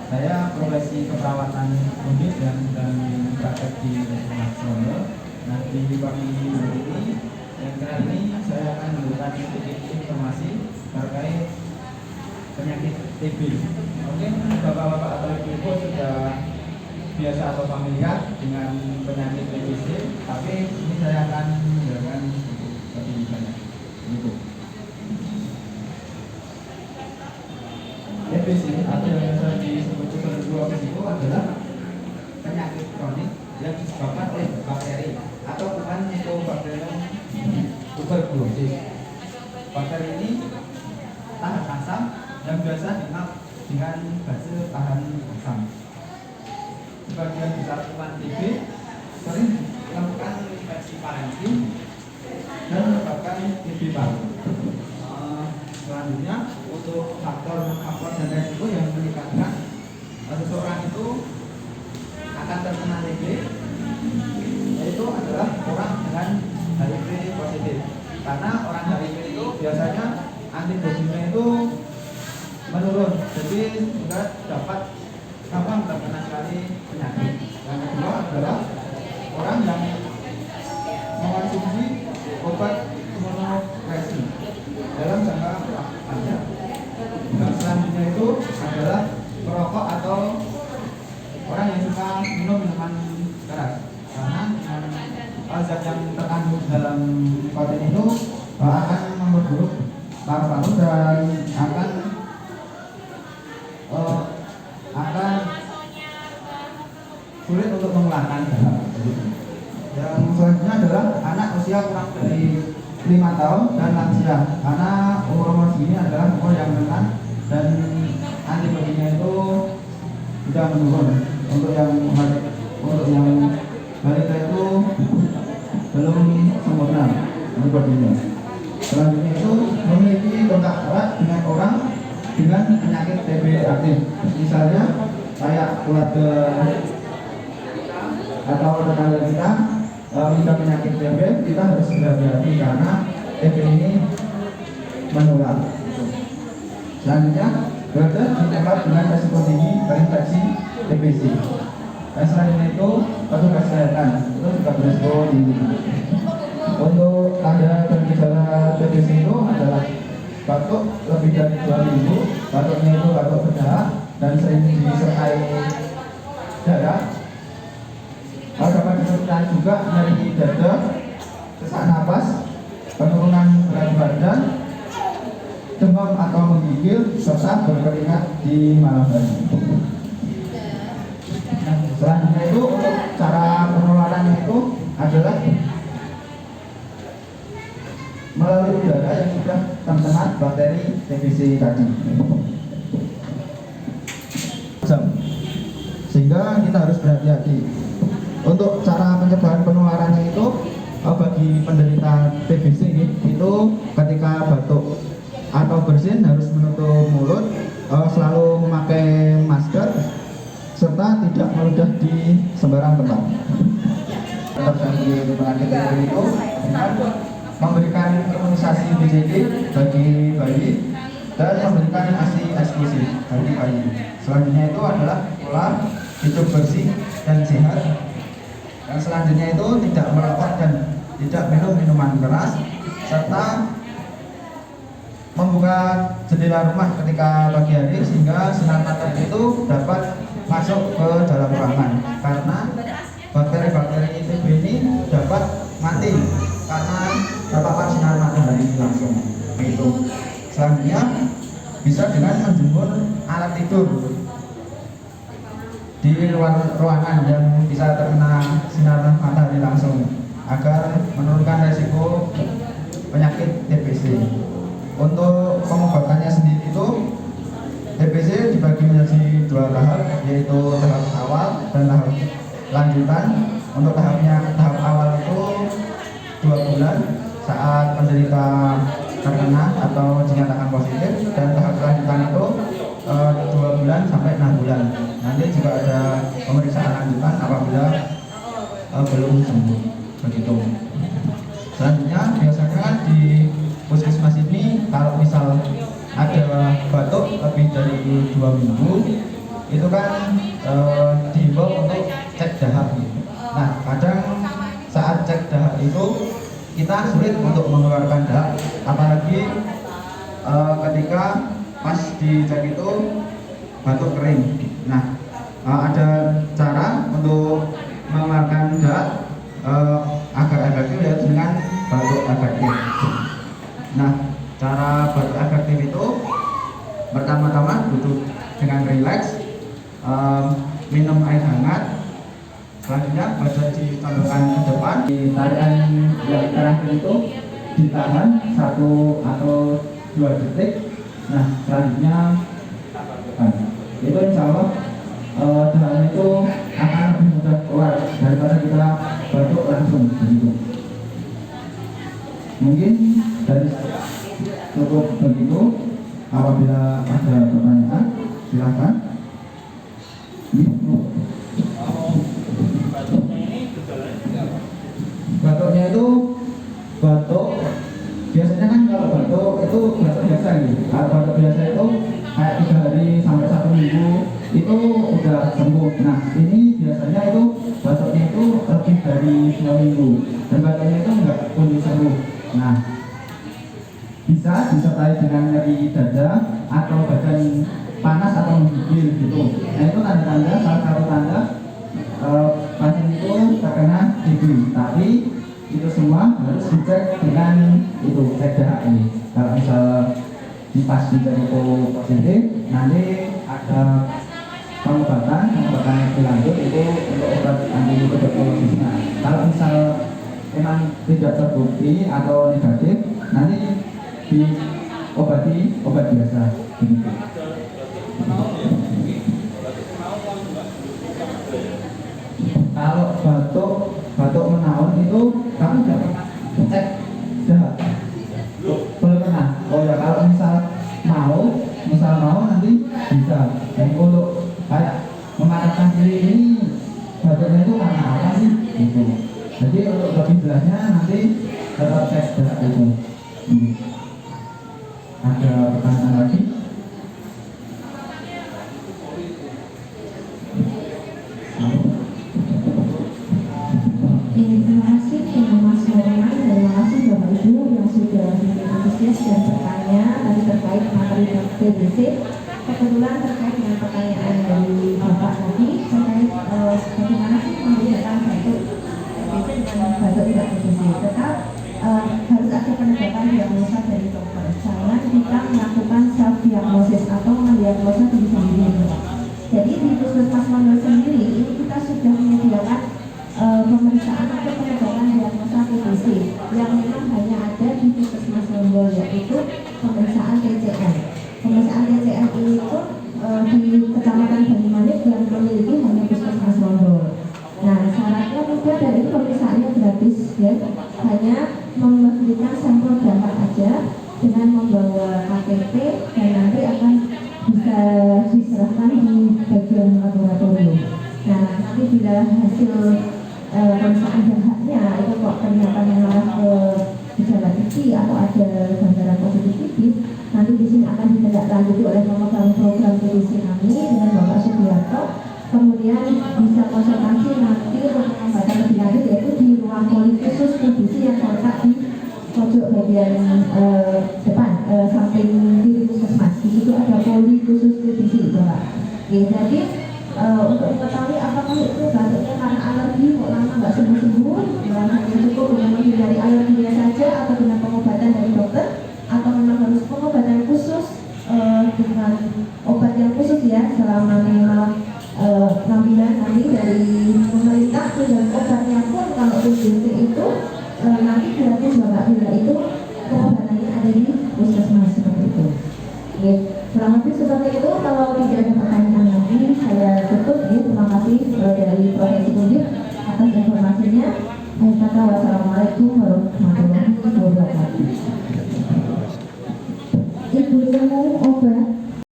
Saya profesi keperawatan unit dan praktek di Laksono. Nah, di pagi ini yang kali ini saya akan memberikan sedikit informasi terkait penyakit TB. Mungkin bapak-bapak atau ibu-ibu sudah biasa atau familiar dengan penyakit TBC, tapi ini saya akan menjelaskan lebih banyak. Ibu. TBC atau yang biasa disebut tuberkulosis itu adalah penyakit kronik yang disebabkan oleh bakteri atau bukan Mycobacterium tuberculosis. Bakteri ini tahan asam yang biasa dikenal dengan base tahan asam. Sebagian besar kuman TB sering melakukan infeksi parenkim dan menyebabkan TB paru. Selanjutnya untuk faktor dan resiko yang meningkatkan seseorang itu akan terkena TB, yaitu adalah orang dengan HIV positif. Karena orang HIV itu biasanya antibodinya itu menurun, jadi juga dapat gampang terkena sekali penyakit. Yang kedua adalah orang yang mengonsumsi obat imunosupresi dalam jangka panjang. Dan selanjutnya itu adalah perokok atau orang yang suka minum minuman keras, karena zat yang terkandung dalam nikotin itu akan memperburuk paru-paru dan akan sulit untuk mengeluarkan darah. Yang selanjutnya adalah anak usia kurang dari 5 tahun dan lansia, karena umur segini adalah umur yang rentan dan antibodinya itu sudah menurun. Untuk yang balita itu belum sempurna antibodinya. Selanjutnya itu memiliki kontak erat dengan orang dengan penyakit TB aktif, misalnya kayak keluarga atau tetangga kita jika penyakit TB, kita harus berhati-hati karena TB ini menular. Selanjutnya, berada di tempat dengan resiko tinggi terinfeksi TBC. Dan selanjutnya itu petugas kesehatan itu juga beresiko tinggi. Untuk tanda dan gejala TBC itu adalah batuk lebih dari 2 minggu, batuknya itu batuk berdahak dan sering disertai darah. Dapat disertai juga nyeri dada, sesak napas, penurunan berat badan, demam atau menggigil, serta berkeringat di malam hari. Nah, selanjutnya itu untuk cara penularannya itu adalah melalui udara yang sudah terkena bakteri TBC tadi. Sehingga kita harus berhati-hati. Untuk cara pencegahan penularannya itu bagi penderita TBC itu ketika batuk atau bersin harus menutup mulut, selalu memakai masker, serta tidak meludah di sembarang tempat. Terjadi penyakit TB itu dengan memberikan imunisasi BCG bagi bayi dan memberikan ASI eksklusif bagi bayi. Selanjutnya itu adalah pola hidup bersih dan sehat. Yang selanjutnya itu tidak merokok dan tidak minum minuman keras, serta membuka jendela rumah ketika pagi hari sehingga sinar matahari itu dapat masuk ke dalam ruangan, karena bakteri-bakteri TB ini dapat mati karena terpapar sinar matahari langsung. Itu selanjutnya bisa dengan menjemur alat tidur di luar ruangan yang bisa terkena sinar matahari langsung agar menurunkan resiko penyakit TBC. Untuk pengobatannya sendiri itu TBC dibagi menjadi 2 tahap, yaitu tahap awal dan tahap lanjutan. Untuk tahap awal itu 2 bulan saat penderita terkena atau dinyatakan positif, dan tahap lanjutan itu 2 bulan sampai 6 bulan. Nanti juga ada pemeriksaan lanjutan apabila belum sembuh. Begitu. Selanjutnya biasanya di puskesmas ini kalau misal ada batuk lebih dari 2 minggu, itu kan dihimbau untuk cek dahak. Nah, kadang saat cek dahak itu kita sulit untuk mengeluarkan dahak, apalagi ketika pas dicek itu batuk kering. Nah, ada cara untuk mengeluarkan dahak agar efektif yaitu dengan batuk efektif. Nah, cara batuk efektif itu pertama-tama duduk dengan rileks, minum air hangat, selanjutnya badan ditundukkan ke depan. Di tarian yang terakhir itu ditahan 1 atau 2 detik. Nah, selanjutnya itu insya Allah dahan itu akan lebih mudah keluar daripada kita batuk langsung begitu. Mungkin dari cukup begitu. Apabila ada pertanyaan silakan. Batuknya itu batuk biasanya kan, kalau batuk itu batuk biasa gitu. Kalau batuk biasa itu kayak 3 hari sampai 1 minggu itu udah sembuh. Nah, ini biasanya itu batuknya itu lebih dari 2 minggu dan batuknya itu enggak kunjung sembuh. Nah, bisa disertai dengan nyeri dada atau badan panas atau menggigil gitu. Nah, itu tanda-tanda, salah satu tanda pasien itu terkena TB. Tapi itu semua harus dicek dengan itu cek dahak ini. Kalau misal pas dicek itu positif, nanti ada pengobatan lebih lanjut itu untuk obat anti tuberkulosisnya. Kalau misal memang tidak terbukti atau negatif, nanti diobati obat biasa begitu. Kalau batuk menaun itu kamu sudah pernah cek dahak? Belum pernah. Oh ya, kalau misal mau nanti bisa. Dan untuk kayak mematahkan diri ini batuknya itu karena apa sih? Gitu. Jadi untuk lebih jelasnya nanti tetap cek dahak itu. Ada pertanyaan lagi? Terima kasih Mas Norman, terima kasih Bapak Ibu yang sudah antusias dan bertanya tadi terkait materi TBC. Kebetulan terkait dengan pertanyaan dari Bapak tadi terkait bagaimana sih membedakan batuk TBC dengan batuk tidak TBC. Tetap harus ada penegakan diagnosa dari dokter. Jangan kita melakukan self diagnosis atau mendiagnosa diri sendiri. Jadi di Puskesmas Mandor sendiri ini kita sudah menyediakan pemeriksaan atau penegakan diagnosa TBC yang memang hanya ada di Puskesmas Mandor, yaitu pemeriksaan TCM. Pemeriksaan TCM ini pun di Kecamatan Banyumanik yang memiliki hanya Puskesmas Mandor. Nah, syaratnya mudah dan itu pemeriksaannya gratis ya. Hanya memberikan sampel darah aja dengan membawa KTP dan nanti akan bisa diserahkan di bagian laboratorium. Nah, nanti bila hasil pemeriksaan darahnya itu kok ternyata mengarah ke gejala TB atau ada gambaran positif TB, nanti di sini akan ditindaklanjuti oleh pemegang program TBC kami dengan Bapak Sugiarto. Kemudian bisa konsultasi nanti untuk pengobatan lebih lanjut yaitu di ruang poli khusus TBC yang terletak di pojok bagian depan samping kiri puskesmas. Di situ ada poli khusus TBC, Bapak. Oke, jadi untuk mengetahui apakah itu batuknya karena alergi kok lama nggak sembuh-sembuh, hanya cukup dengan menghindari alerginya saja atau dengan pengobatan dari dokter, atau memang harus pengobatan khusus dengan obat yang khusus ya selama minimal 6 bulan nanti dari pemerintah. Dan obatnya pun kalau TBC itu nanti gratis Bapak, bila itu pengobatannya ada di puskesmas seperti itu. Oke, kurang lebih seperti itu. Kalau tidak ada pertanyaan lagi saya tutup ya.